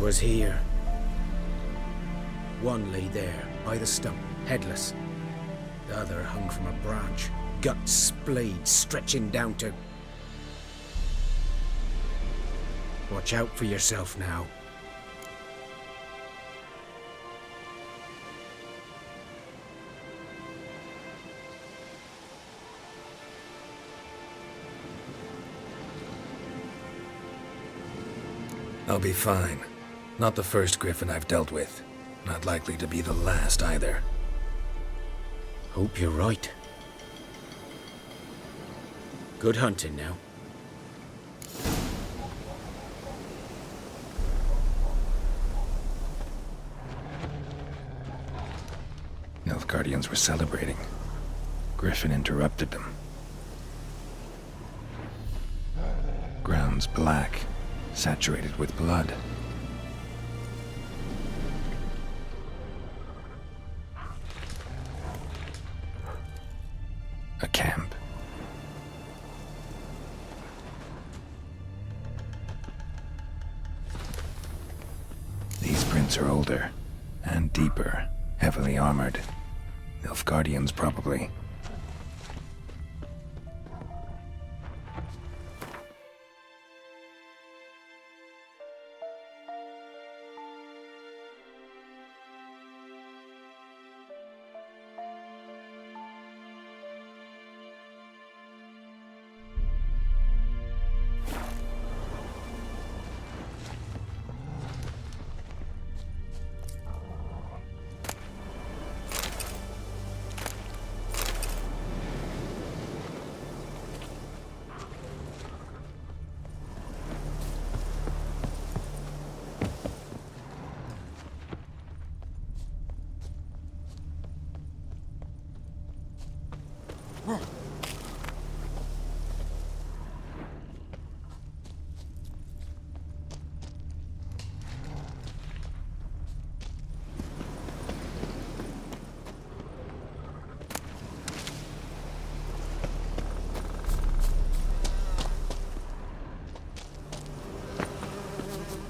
'Twas here. One lay there, by the stump, headless. The other hung from a branch, guts splayed, stretching down to... Watch out for yourself now. I'll be fine. Not the first griffin I've dealt with. Not likely to be the last either. Hope you're right. Good hunting now. Nilfgaardians were celebrating. Griffin interrupted them. Ground's black, saturated with blood. A camp. These prints are older and deeper, heavily armored. Nilfgaardians, probably.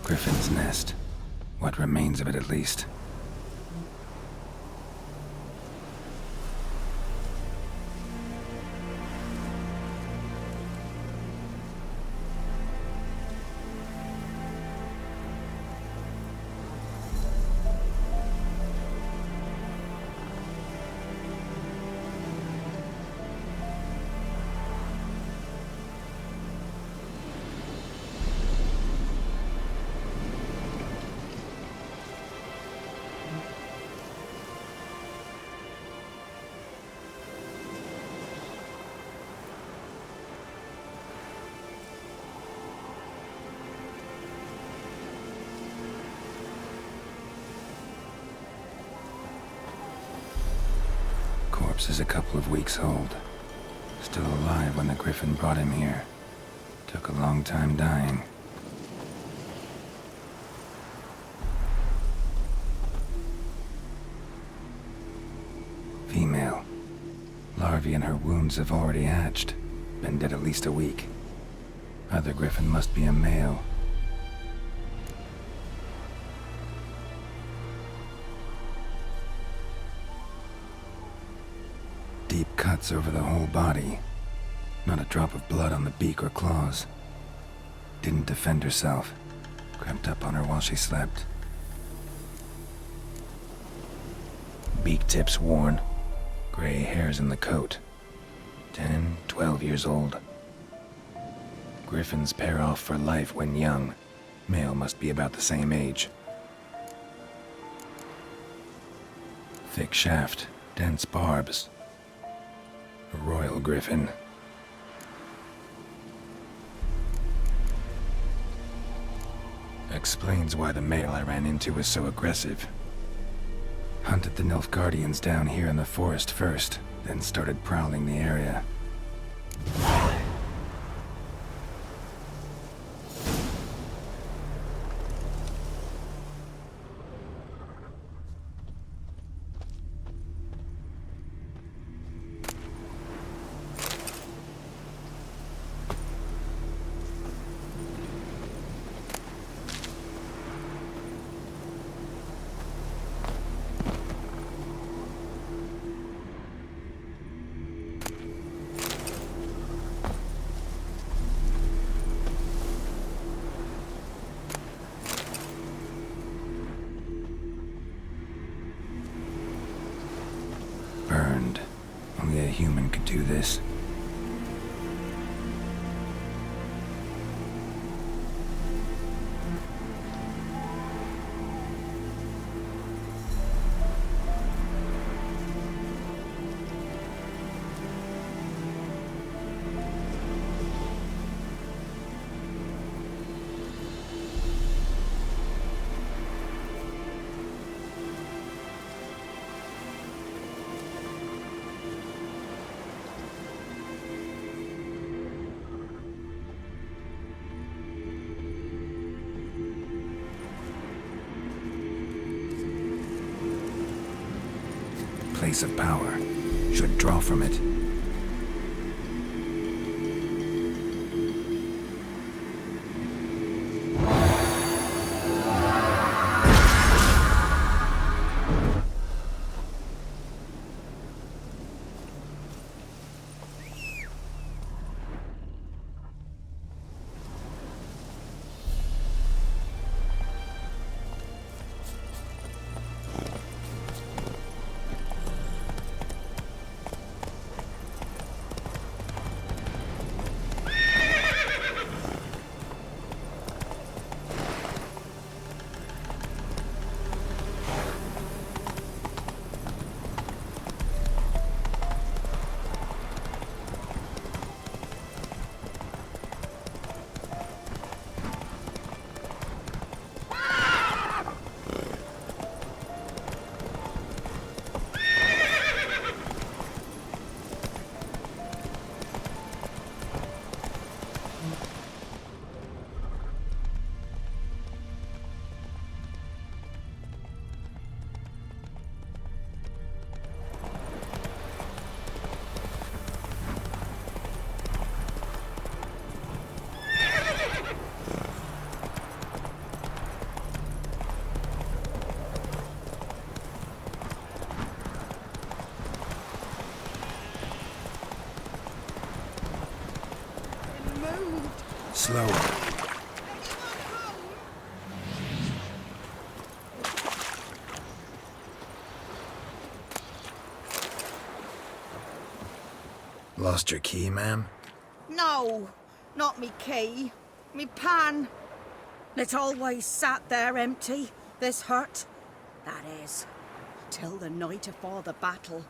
Griffin's nest. What remains of it, at least. Corpse is a couple of weeks old. Still alive when the griffin brought him here. Took a long time dying. Female. Larvae in her wounds have already hatched. Been dead at least a week. Other griffin must be a male. Deep cuts over the whole body. Not a drop of blood on the beak or claws. Didn't defend herself. Crept up on her while she slept. Beak tips worn. Gray hairs in the coat. 10, 12 years old. Griffins pair off for life when young. Male must be about the same age. Thick shaft, dense barbs. A royal griffin. Explains why the male I ran into was so aggressive. Hunted the Nilfgaardians down here in the forest first, then started prowling the area. Only a human could do this. Place of power. Should draw from it. Slower. Lost your key, ma'am? No, not me key. Me pan. It always sat there empty, this hut. That is, till the night afore the battle.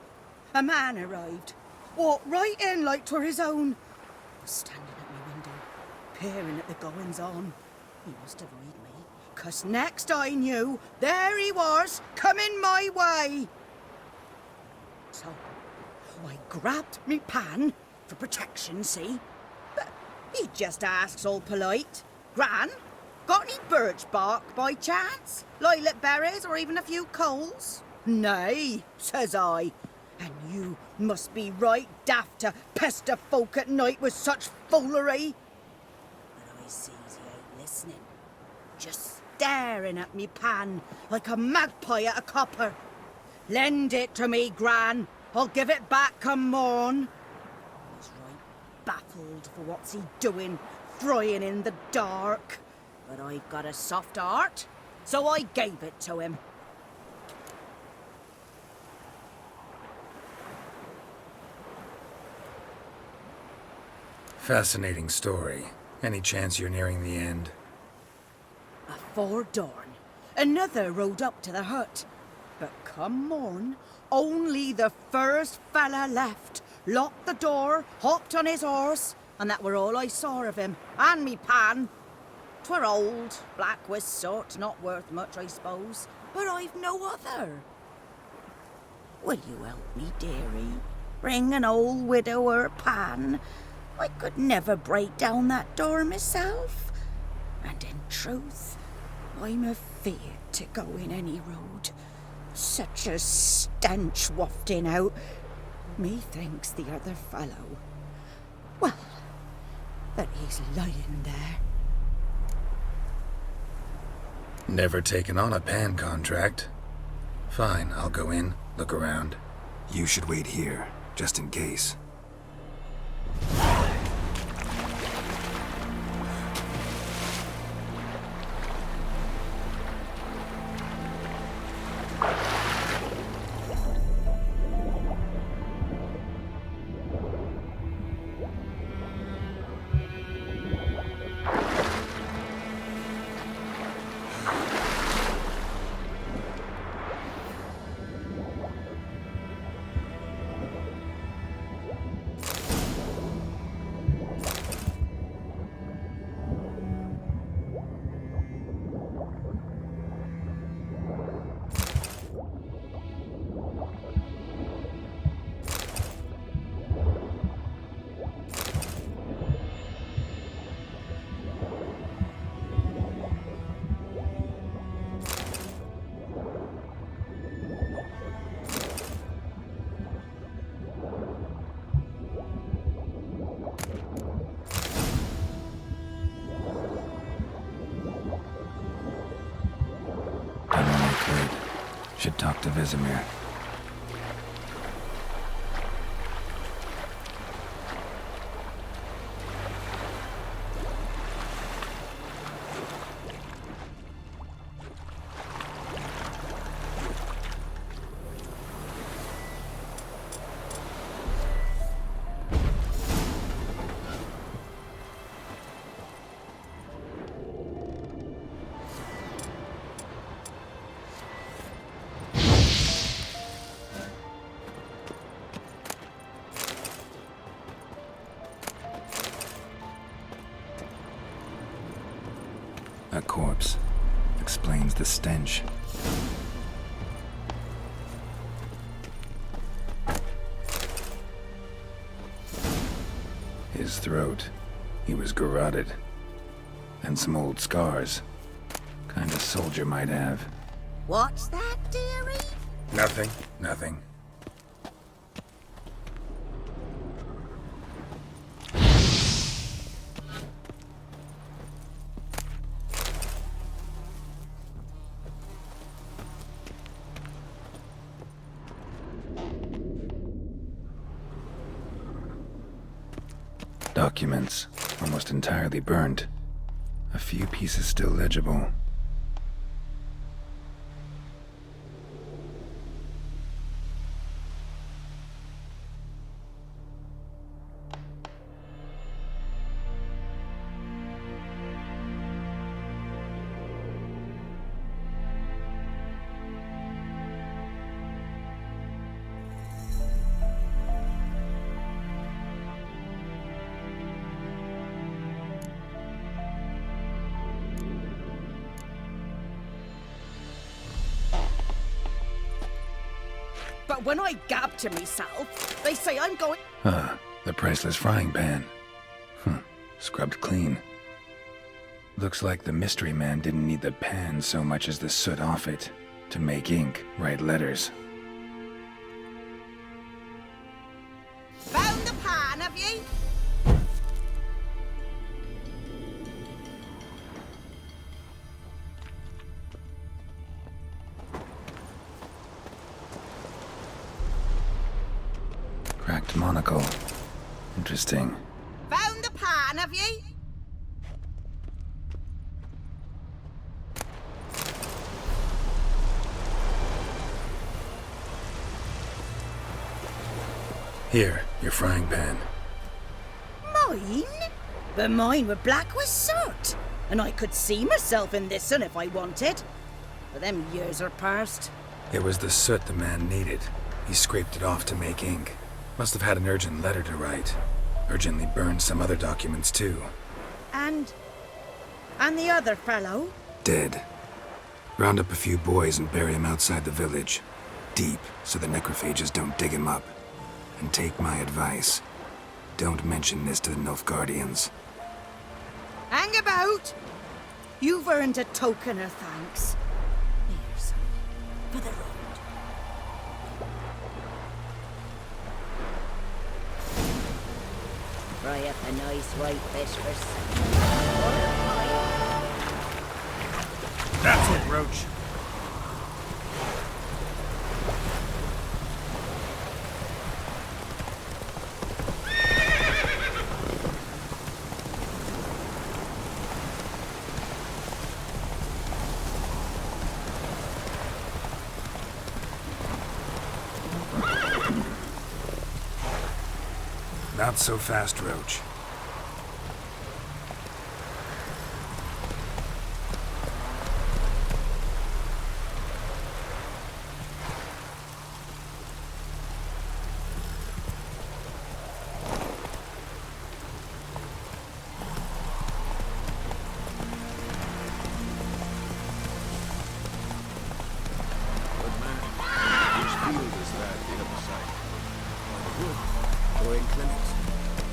A man arrived, walked right in like 'twere his own. Was standing at my window, peering at the goings-on. He must have eyed me, 'cause next I knew, there he was, coming my way. So, I grabbed me pan, for protection, see? But he just asks all polite, Gran, got any birch bark by chance? Lilac berries or even a few coals? Nay, says I. And you must be right daft to pester folk at night with such foolery. But I sees he ain't listening, just staring at me pan like a magpie at a copper. Lend it to me, Gran. I'll give it back come morn. He's right baffled for what's he doing, frying in the dark. But I've got a soft heart, so I gave it to him. Fascinating story. Any chance you're nearing the end? Afore dawn, another rode up to the hut. But come morn, only the first fella left, locked the door, hopped on his horse, and that were all I saw of him, and me pan. 'Twere old, black with sort, not worth much, I suppose, but I've no other. Will you help me, dearie? Bring an old widower pan. I could never break down that door myself, and in truth, I'm afeard to go in any road. Such a stench wafting out. Methinks the other fellow, well, that he's lying there. Never taken on a pan contract. Fine, I'll go in, look around. You should wait here, just in case. talk to Vizimir. A corpse. Explains the stench. His throat. He was garroted. And some old scars. Kind of soldier might have. What's that, dearie? Nothing. Documents, almost entirely burned. A few pieces still legible. But when I gab to myself, they say I'm going... Ah, the priceless frying pan. Scrubbed clean. Looks like the mystery man didn't need the pan so much as the soot off it to make ink, write letters. Found the pan, have you? Cracked monocle. Interesting. Found the pan, have you? Here, your frying pan. Mine? But mine were black with soot. And I could see myself in this one if I wanted. But them years are past. It was the soot the man needed. He scraped it off to make ink. Must have had an urgent letter to write. Urgently burned some other documents too. And the other fellow? Dead. Round up a few boys and bury him outside the village. Deep, so the necrophages don't dig him up. And take my advice. Don't mention this to the Nilfgaardians. Hang about! You've earned a token of thanks. Here's for the road. Fry up a nice white fish for supper. That's it, Roach. Not so fast, Roach.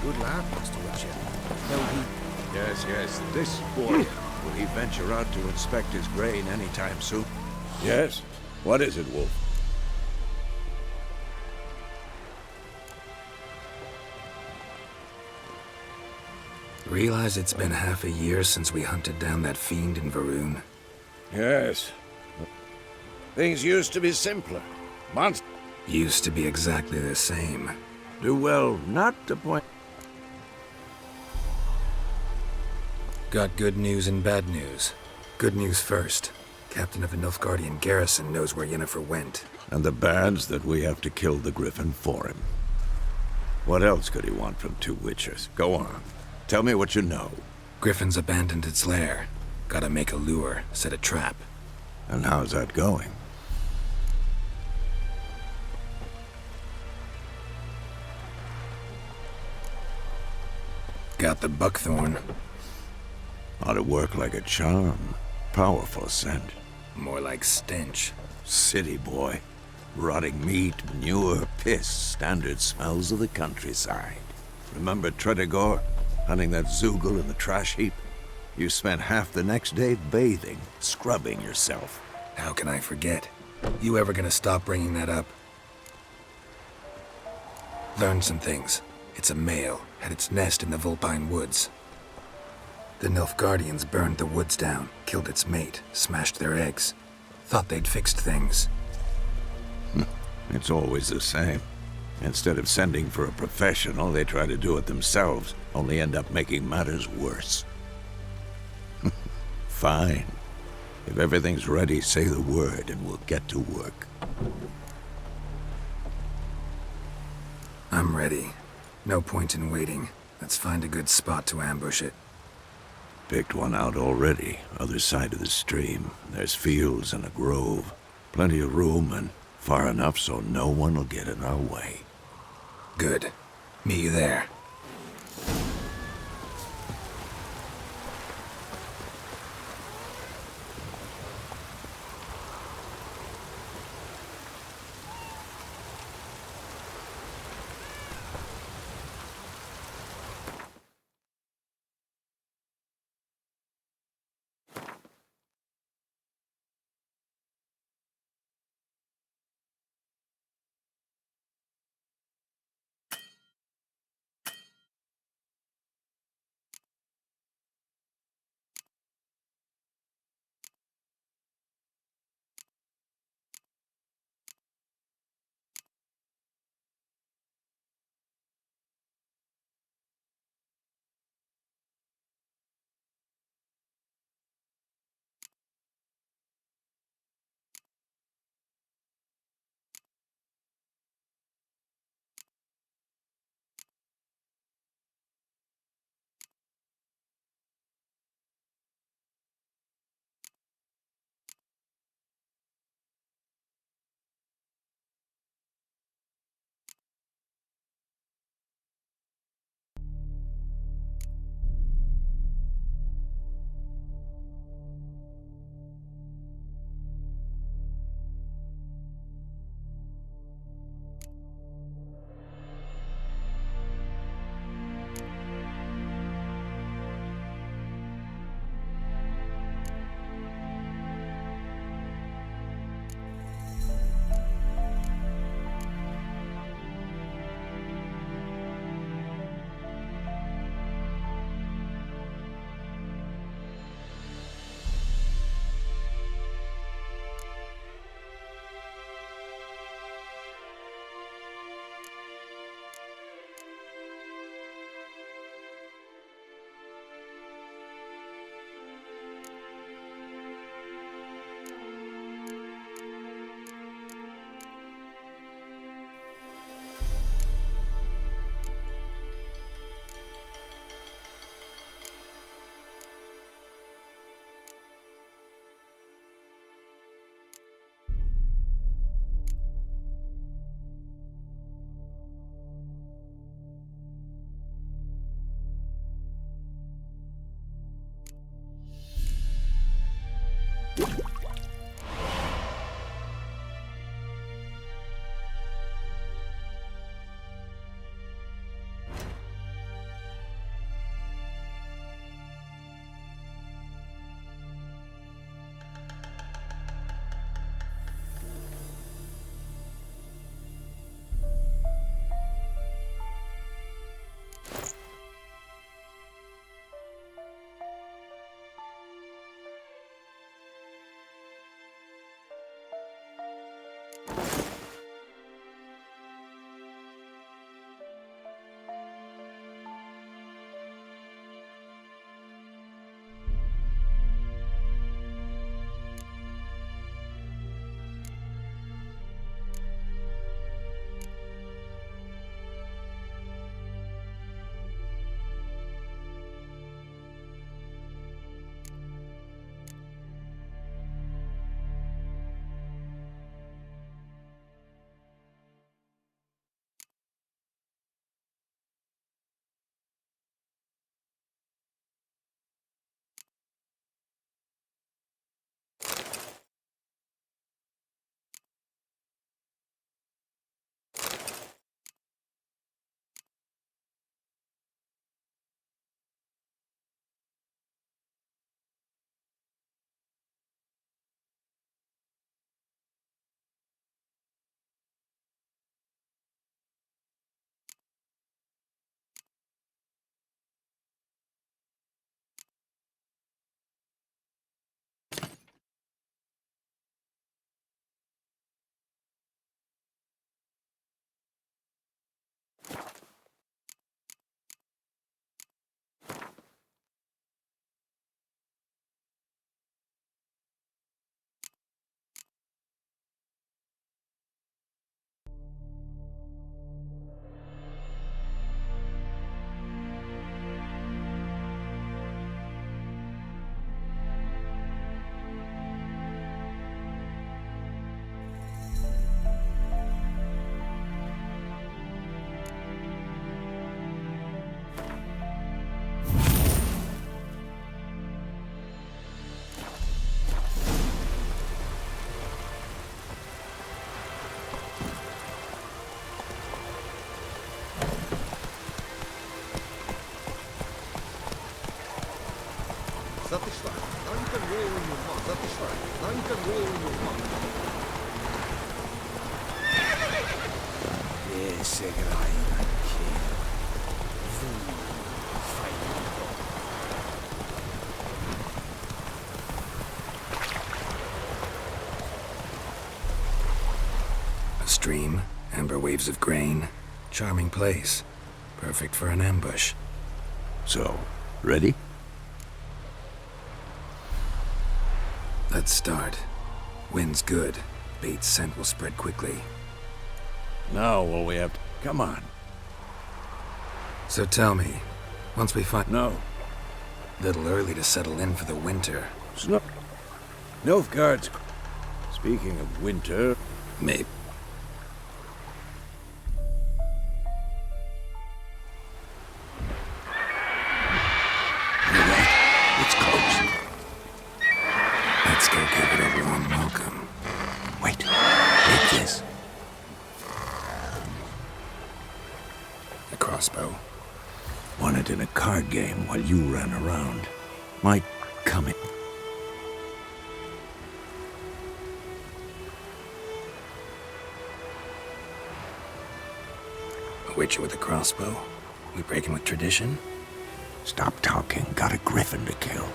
Good lad, Mr. Witcher. No, Yes, this boy. Will he venture out to inspect his grain anytime soon? Yes? What is it, Wolf? Realize it's been half a year since we hunted down that fiend in Varun? Yes. Things used to be simpler. Months Used to be exactly the same. do well not to point. Got good news and bad news. Good news first. Captain of the Nilfgaardian garrison knows where Yennefer went. And the bad's that we have to kill the Griffin for him. What else could he want from two witchers? Go on. Tell me what you know. Griffin's abandoned its lair. Gotta make a lure, set a trap. And how's that going? Got the buckthorn. Ought to work like a charm. Powerful scent. More like stench. City boy. Rotting meat, manure, piss, standard smells of the countryside. Remember Tredegor? Hunting that Zoogle in the trash heap? You spent half the next day bathing, scrubbing yourself. How can I forget? You ever gonna stop bringing that up? Learned some things. It's a male, had its nest in the Vulpine Woods. The Nilfgaardians burned the woods down, killed its mate, smashed their eggs. Thought they'd fixed things. It's always the same. Instead of sending for a professional, they try to do it themselves, only end up making matters worse. Fine. If everything's ready, say the word and we'll get to work. I'm ready. No point in waiting. Let's find a good spot to ambush it. Picked one out already, other side of the stream. There's fields and a grove. Plenty of room and far enough so no one will get in our way. Good. Meet you there. at the start. Now you can roll when you want. At the start. Now you can roll when you want. Yes, Segarai, kid. Fight. A stream, amber waves of grain. Charming place. Perfect for an ambush. So, ready? Let's start. Wind's good. Bait's scent will spread quickly. Now all we have to... Come on. So tell me, once we find... No. Little early to settle in for the winter. It's not... Nilfgaard's... Speaking of winter... Maybe. It's close. Let's go give it a warm welcome. Wait. Take this. A crossbow. Won it in a card game while you ran around. Might come in. A witcher with a crossbow? We breaking with tradition? Stop talking. Got a griffin to kill.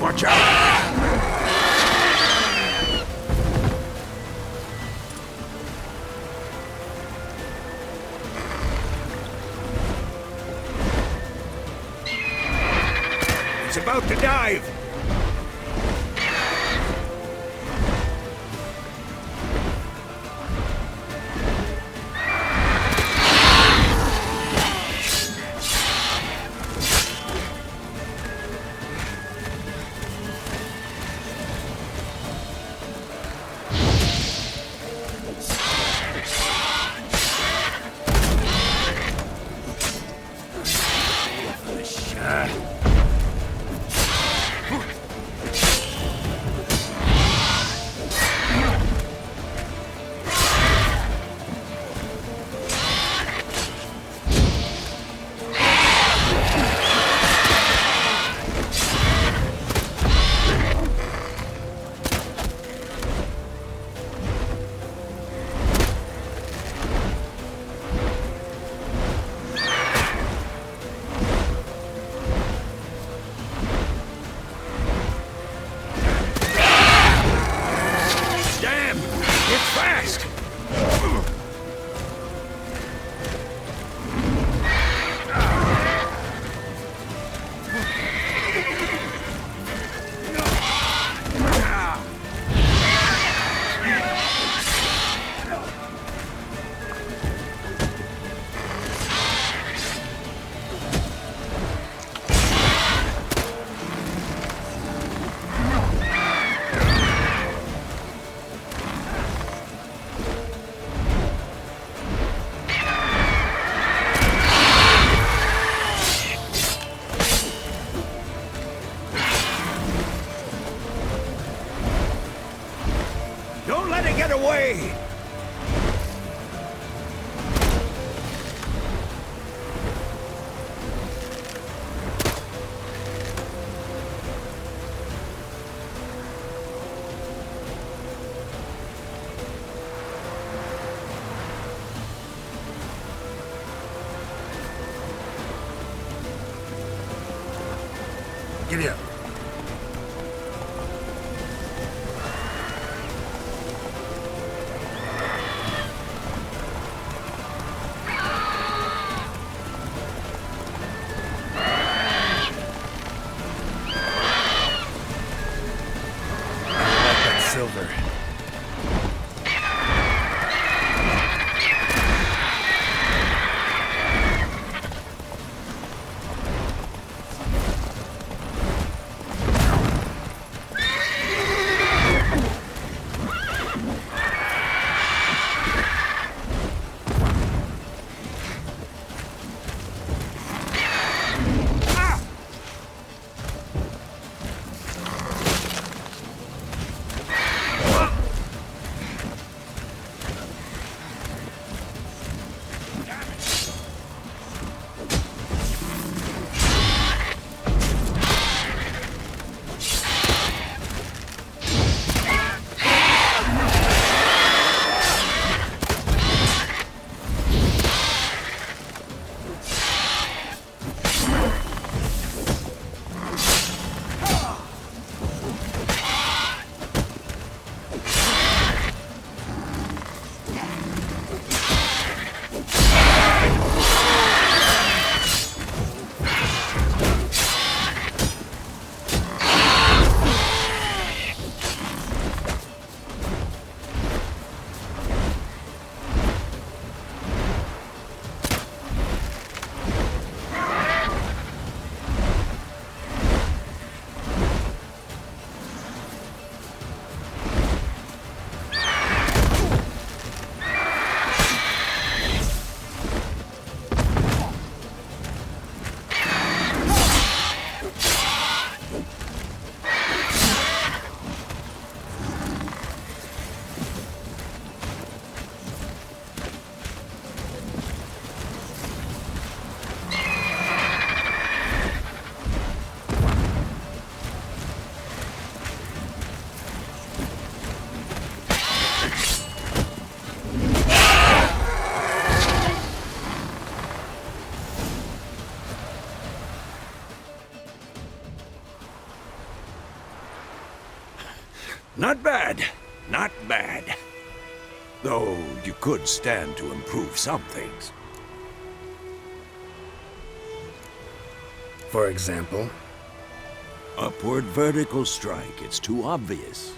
Watch out! It's about to dive! away! Giddy up. Silver. Not bad. Not bad. Though you could stand to improve some things. For example? Upward vertical strike. It's too obvious.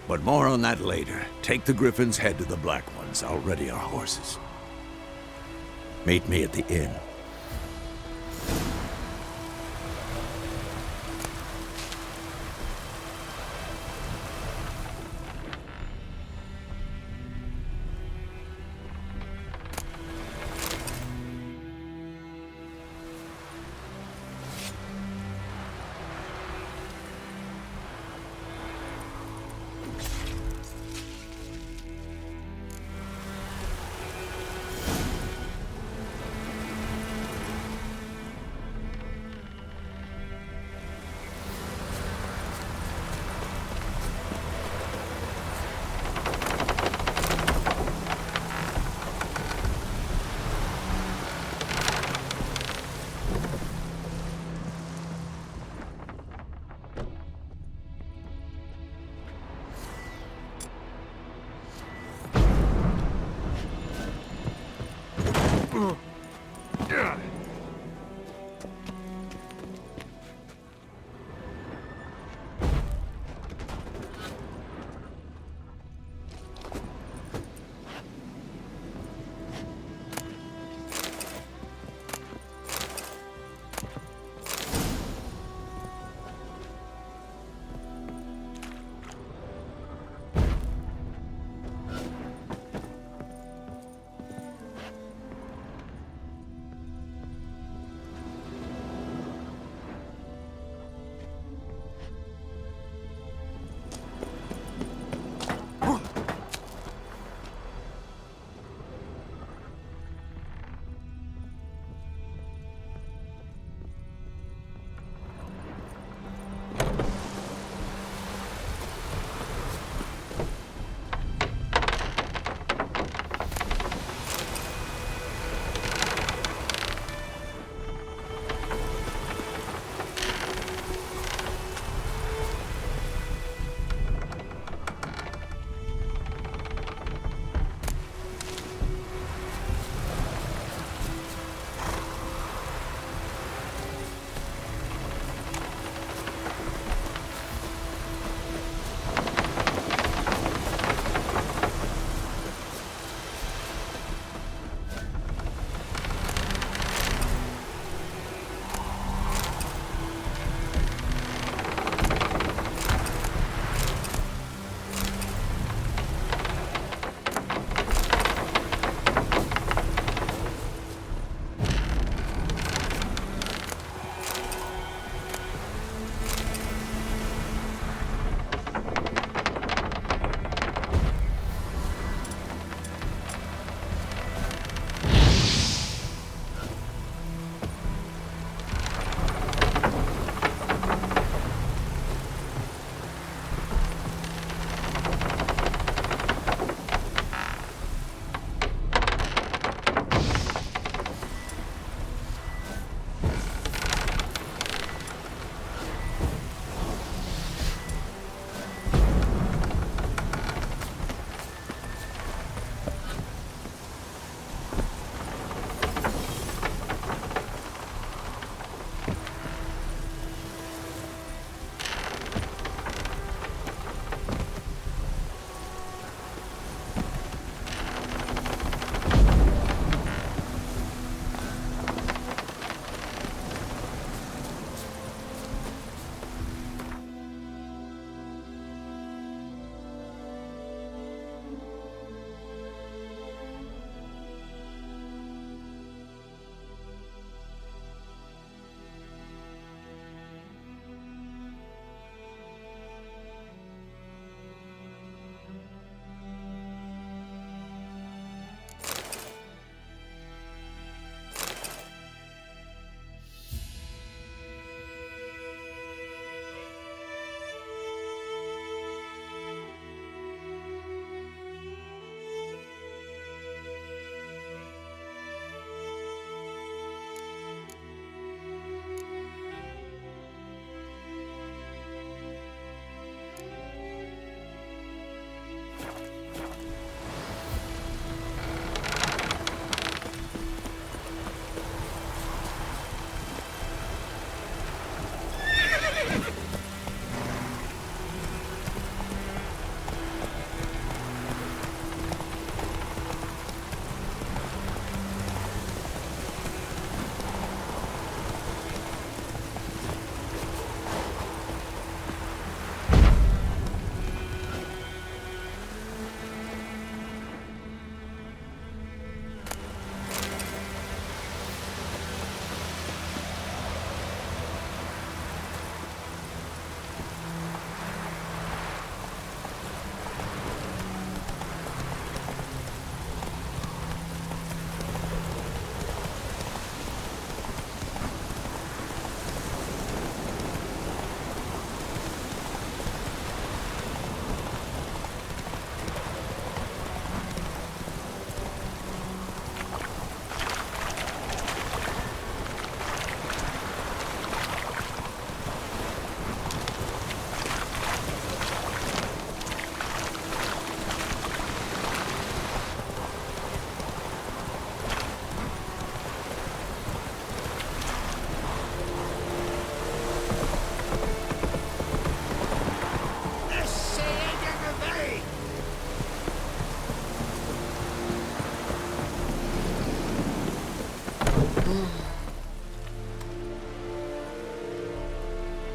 But more on that later. Take the Griffin's head to the Black Ones. I'll ready our horses. Meet me at the inn.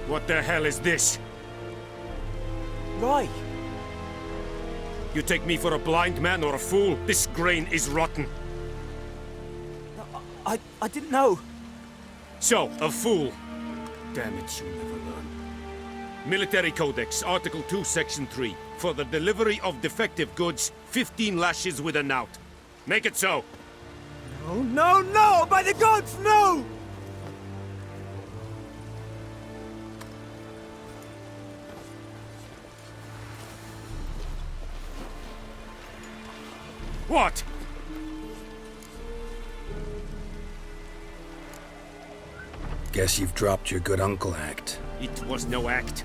What the hell is this? Right. You take me for a blind man or a fool? This grain is rotten. I didn't know. So, a fool. Damn it, you never learn. Military Codex, Article 2, Section 3. For the delivery of defective goods, 15 lashes with a knout. Make it so. Oh, no, no! By the gods, no! What? Guess you've dropped your good uncle act. It was no act.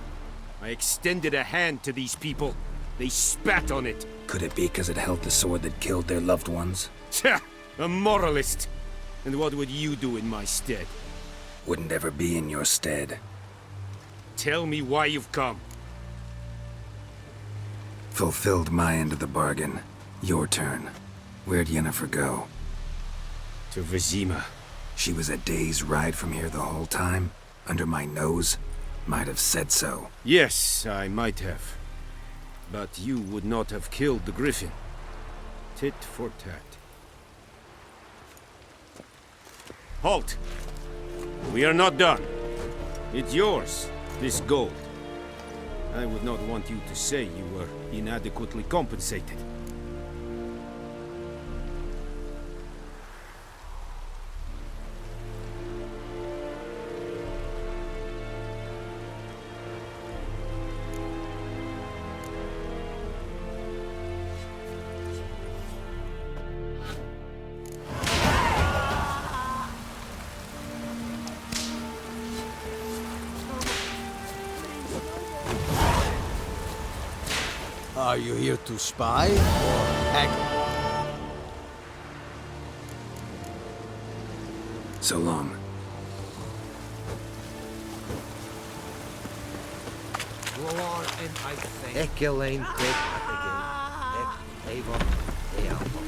I extended a hand to these people. They spat on it. Could it be because it held the sword that killed their loved ones? Tja, a moralist. And what would you do in my stead? Wouldn't ever be in your stead. Tell me why you've come. Fulfilled my end of the bargain. Your turn. Where'd Yennefer go? To Vizima. She was a day's ride from here the whole time? Under my nose? Might have said so. Yes, I might have. But you would not have killed the griffin. Tit for tat. Halt! We are not done. It's yours, this gold. I would not want you to say you were inadequately compensated. Are you here to spy or haggle? So long. Ikke alleen dit again. Even helpen.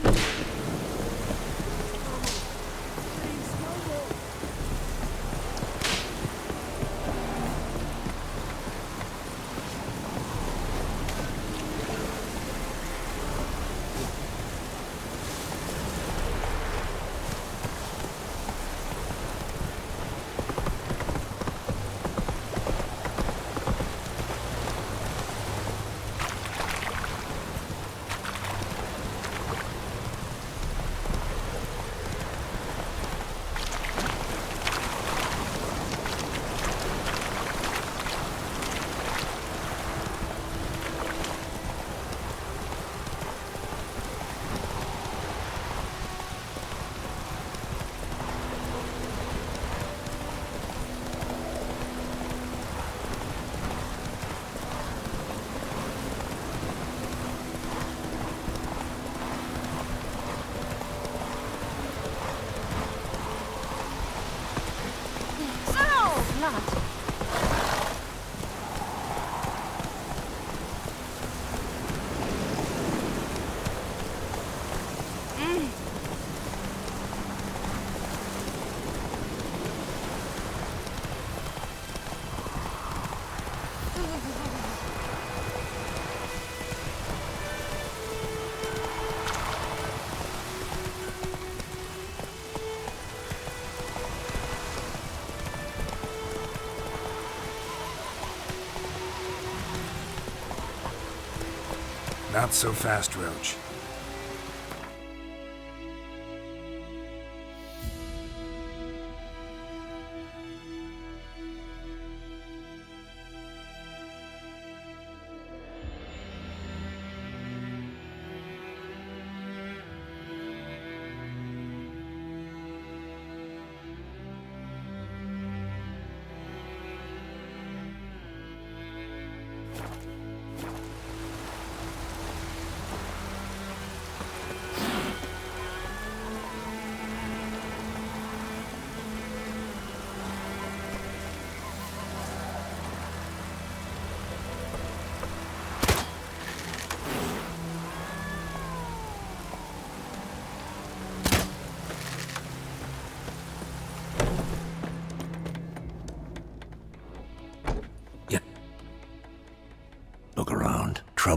Not so fast, Roach.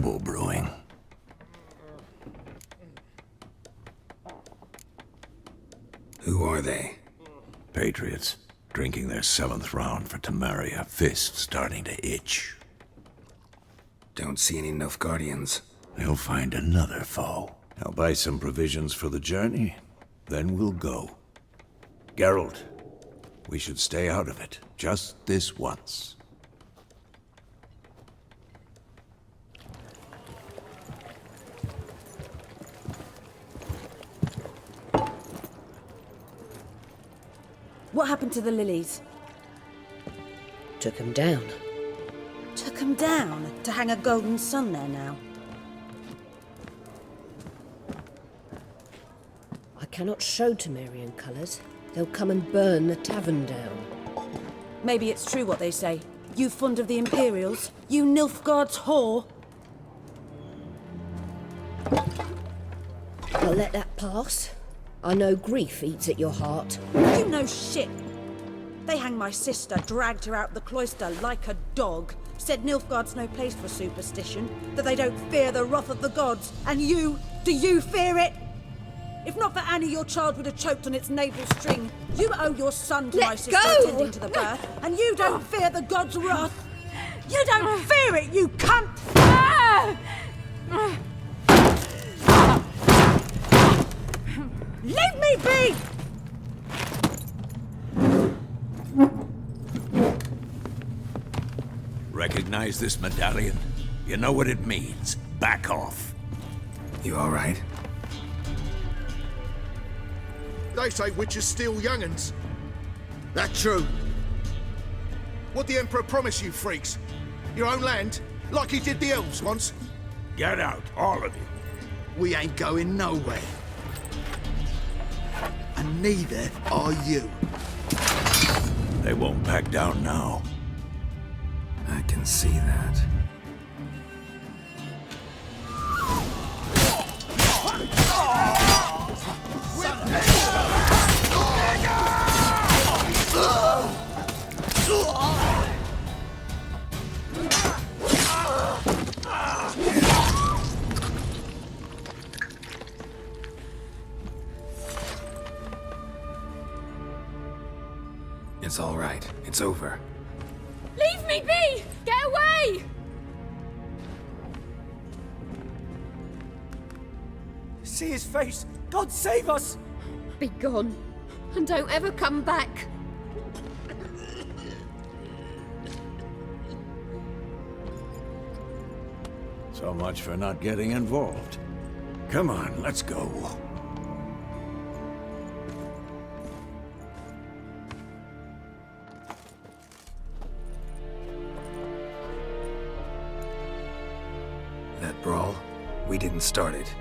trouble brewing. Who are they? Patriots, drinking their 7th round for Tamaria, fist starting to itch. Don't see any Nilfgaardians. They'll find another foe. I'll buy some provisions for the journey, then we'll go. Geralt, we should stay out of it, just this once. What happened to the lilies? Took him down. Took 'em down to hang a golden sun there now. I cannot show Temerian colours. They'll come and burn the tavern down. Maybe it's true what they say. You fond of the Imperials? You Nilfgaard's whore? I'll let that pass. I know grief eats at your heart. You know shit. They hanged my sister, dragged her out the cloister like a dog. Said Nilfgaard's no place for superstition, that they don't fear the wrath of the gods. And you, do you fear it? If not for Annie, your child would have choked on its navel string. You owe your son to my sister attending to the birth, and you don't fear the gods' wrath. You don't fear it, you cunt! Leave me be! Recognize this medallion? You know what it means. Back off. You all right? They say witches steal young'uns. That true? What the Emperor promise you, freaks? Your own land? Like he did the elves once? Get out, all of you. We ain't going nowhere. And neither are you. They won't back down now. I can see that. It's all right. It's over. Leave me be! Get away! See his face! God save us! Be gone, and don't ever come back. So much for not getting involved. Come on, let's go. That brawl, we didn't start it.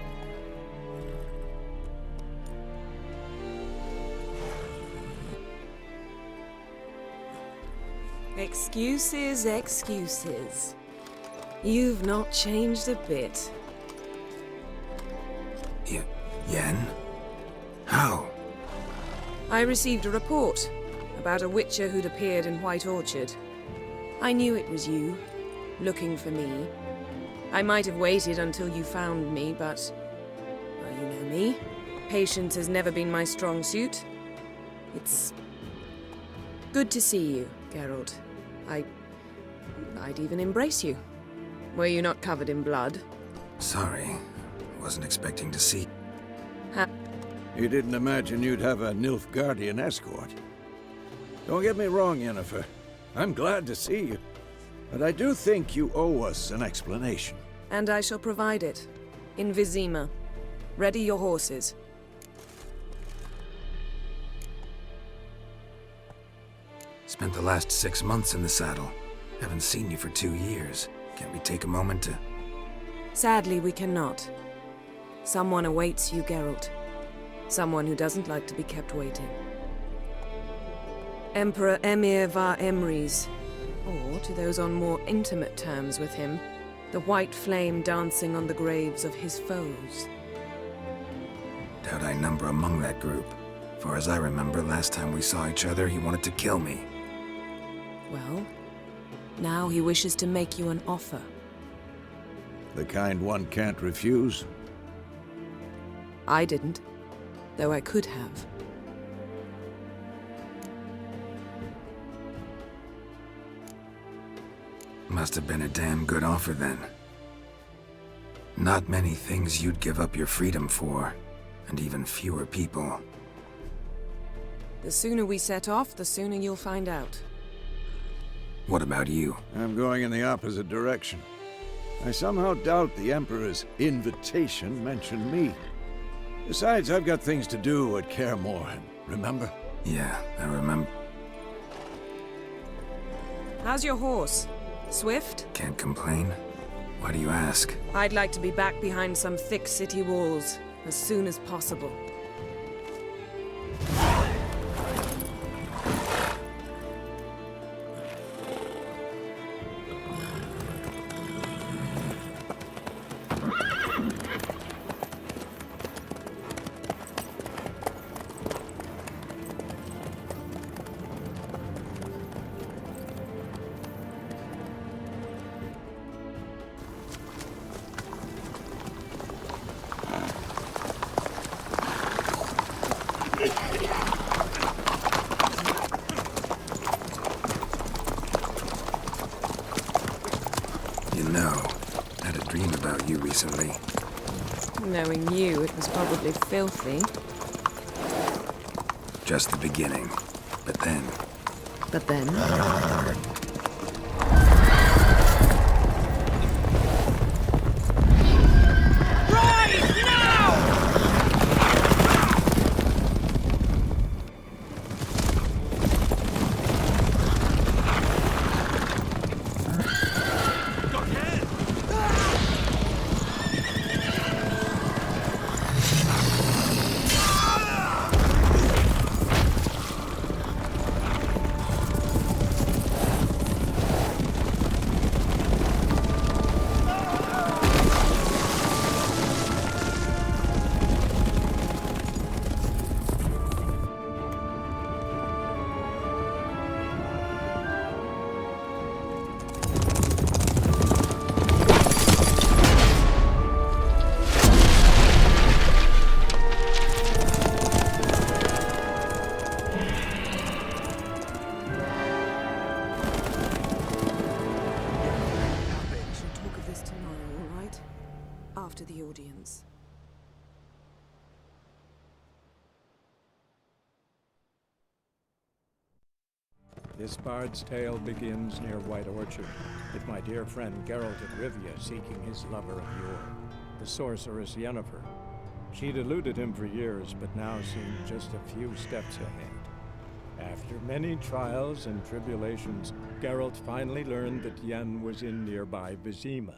Excuses, excuses. You've not changed a bit. Yen? How? I received a report about a witcher who'd appeared in White Orchard. I knew it was you, looking for me. I might have waited until you found me, but... well, you know me. Patience has never been my strong suit. It's... good to see you, Geralt. I'd even embrace you. Were you not covered in blood? Sorry. Wasn't expecting to see. You didn't imagine you'd have a Nilfgaardian escort. Don't get me wrong, Yennefer. I'm glad to see you. But I do think you owe us an explanation. And I shall provide it. In Vizima. Ready your horses. Spent the last 6 months in the saddle. Haven't seen you for 2 years. Can't we take a moment to... Sadly, we cannot. Someone awaits you, Geralt. Someone who doesn't like to be kept waiting. Emperor Emir var Emrys, or to those on more intimate terms with him, the white flame dancing on the graves of his foes. Doubt I number among that group. Far as I remember, last time we saw each other, he wanted to kill me. Well, now he wishes to make you an offer. The kind one can't refuse? I didn't, though I could have. Must have been a damn good offer then. Not many things you'd give up your freedom for, and even fewer people. The sooner we set off, the sooner you'll find out. What about you? I'm going in the opposite direction. I somehow doubt the Emperor's invitation mentioned me. Besides, I've got things to do at Kaer Morhen, remember? Yeah, I remember. How's your horse? Swift? Can't complain. Why do you ask? I'd like to be back behind some thick city walls as soon as possible. You know, I had a dream about you recently. Knowing you, it was probably filthy. Just the beginning. But then... But then? After the audience. This bard's tale begins near White Orchard, with my dear friend Geralt of Rivia seeking his lover of yore, the sorceress Yennefer. She'd eluded him for years, but now seemed just a few steps ahead. After many trials and tribulations, Geralt finally learned that Yen was in nearby Vizima,